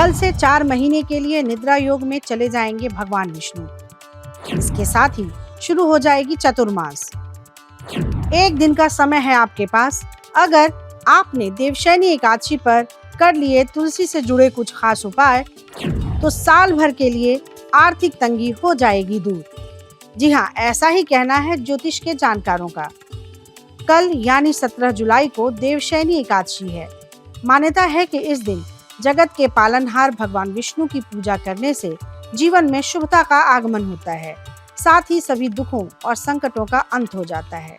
कल से 4 महीने के लिए निद्रा योग में चले जाएंगे भगवान विष्णु। इसके साथ ही शुरू हो जाएगी चतुर्मास। एक दिन का समय है आपके पास। अगर आपने देवशयनी एकादशी पर कर लिए तुलसी से जुड़े कुछ खास उपाय, तो साल भर के लिए आर्थिक तंगी हो जाएगी दूर। जी हाँ, ऐसा ही कहना है ज्योतिष के जानकारों का। कल यानी 17 जुलाई को देवशयनी एकादशी है। मान्यता है कि इस दिन जगत के पालनहार भगवान विष्णु की पूजा करने से जीवन में शुभता का आगमन होता है, साथ ही सभी दुखों और संकटों का अंत हो जाता है।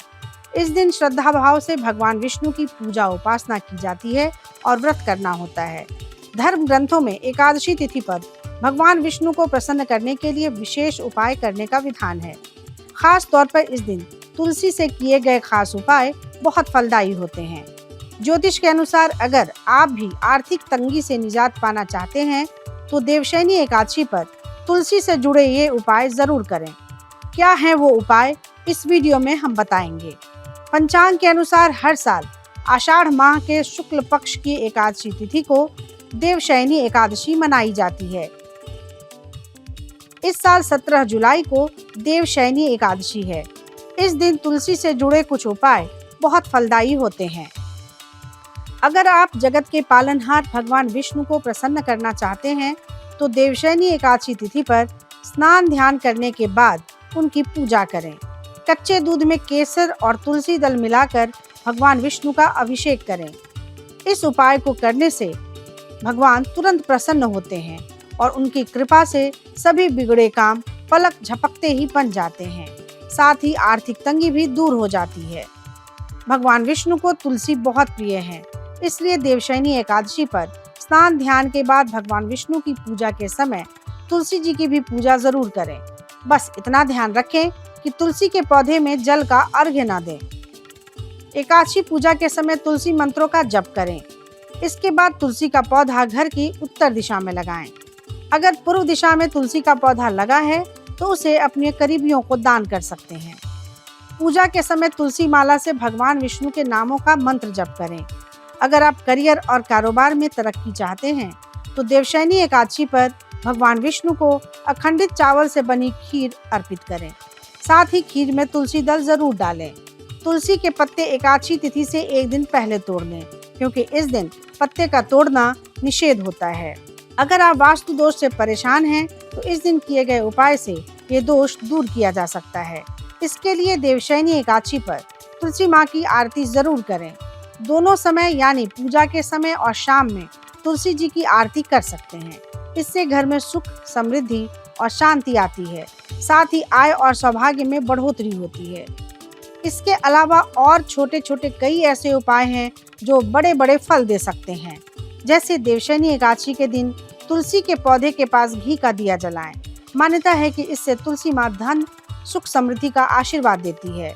इस दिन श्रद्धा भाव से भगवान विष्णु की पूजा उपासना की जाती है और व्रत करना होता है। धर्म ग्रंथों में एकादशी तिथि पर भगवान विष्णु को प्रसन्न करने के लिए विशेष उपाय करने का विधान है। खास तौर पर इस दिन तुलसी से किए गए खास उपाय बहुत फलदायी होते हैं। ज्योतिष के अनुसार अगर आप भी आर्थिक तंगी से निजात पाना चाहते हैं, तो देवशयनी एकादशी पर तुलसी से जुड़े ये उपाय जरूर करें। क्या है वो उपाय, इस वीडियो में हम बताएंगे। पंचांग के अनुसार हर साल आषाढ़ माह के शुक्ल पक्ष की एकादशी तिथि को देवशयनी एकादशी मनाई जाती है। इस साल 17 जुलाई को देवशयनी एकादशी है। इस दिन तुलसी से जुड़े कुछ उपाय बहुत फलदायी होते हैं। अगर आप जगत के पालनहार भगवान विष्णु को प्रसन्न करना चाहते हैं, तो देवशयनी एकादशी तिथि पर स्नान ध्यान करने के बाद उनकी पूजा करें। कच्चे दूध में केसर और तुलसी दल मिलाकर भगवान विष्णु का अभिषेक करें। इस उपाय को करने से भगवान तुरंत प्रसन्न होते हैं और उनकी कृपा से सभी बिगड़े काम पलक झपकते ही बन जाते हैं। साथ ही आर्थिक तंगी भी दूर हो जाती है। भगवान विष्णु को तुलसी बहुत प्रिय है, इसलिए देवशयनी एकादशी पर स्नान ध्यान के बाद भगवान विष्णु की पूजा के समय तुलसी जी की भी पूजा जरूर करें। बस इतना ध्यान रखें कि तुलसी के पौधे में जल का अर्घ्य न दें। एकादशी पूजा के समय तुलसी मंत्रों का जप करें। इसके बाद तुलसी का पौधा घर की उत्तर दिशा में लगाएं। अगर पूर्व दिशा में तुलसी का पौधा लगा है, तो उसे अपने करीबियों को दान कर सकते हैं। पूजा के समय तुलसी माला से भगवान विष्णु के नामों का मंत्र जप करें। अगर आप करियर और कारोबार में तरक्की चाहते हैं, तो देवशयनी एकादशी पर भगवान विष्णु को अखंडित चावल से बनी खीर अर्पित करें। साथ ही खीर में तुलसी दल जरूर डालें। तुलसी के पत्ते एकादशी तिथि से एक दिन पहले तोड़ लें, क्योंकि इस दिन पत्ते का तोड़ना निषेध होता है। अगर आप वास्तु दोष से परेशान हैं, तो इस दिन किए गए उपाय से ये दोष दूर किया जा सकता है। इसके लिए देवशयनी एकादशी पर तुलसी माँ की आरती जरूर करें। दोनों समय यानी पूजा के समय और शाम में तुलसी जी की आरती कर सकते हैं। इससे घर में सुख, समृद्धि और शांति आती है। साथ ही आय और सौभाग्य में बढ़ोतरी होती है। इसके अलावा और छोटे छोटे कई ऐसे उपाय हैं जो बड़े बड़े फल दे सकते हैं। जैसे देवशयनी एकादशी के दिन तुलसी के पौधे के पास घी का दिया जलाएं। मान्यता है कि इससे तुलसी माँ धन, सुख, समृद्धि का आशीर्वाद देती है।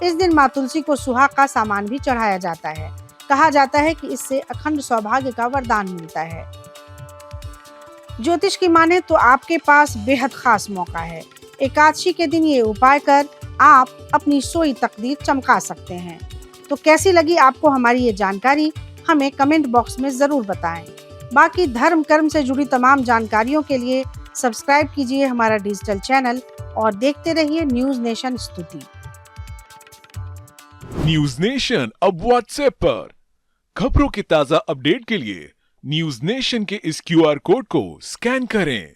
इस दिन माँ तुलसी को सुहाग का सामान भी चढ़ाया जाता है। कहा जाता है कि इससे अखंड सौभाग्य का वरदान मिलता है। ज्योतिष की माने तो आपके पास बेहद खास मौका है। एकादशी के दिन ये उपाय कर आप अपनी सोई तकदीर चमका सकते हैं। तो कैसी लगी आपको हमारी ये जानकारी, हमें कमेंट बॉक्स में जरूर बताएं। बाकी धर्म कर्म से जुड़ी तमाम जानकारियों के लिए सब्सक्राइब कीजिए हमारा डिजिटल चैनल और देखते रहिए न्यूज नेशन स्तुति। न्यूज नेशन अब व्हाट्सएप पर खबरों के ताजा अपडेट के लिए न्यूज नेशन के इस QR कोड को स्कैन करें।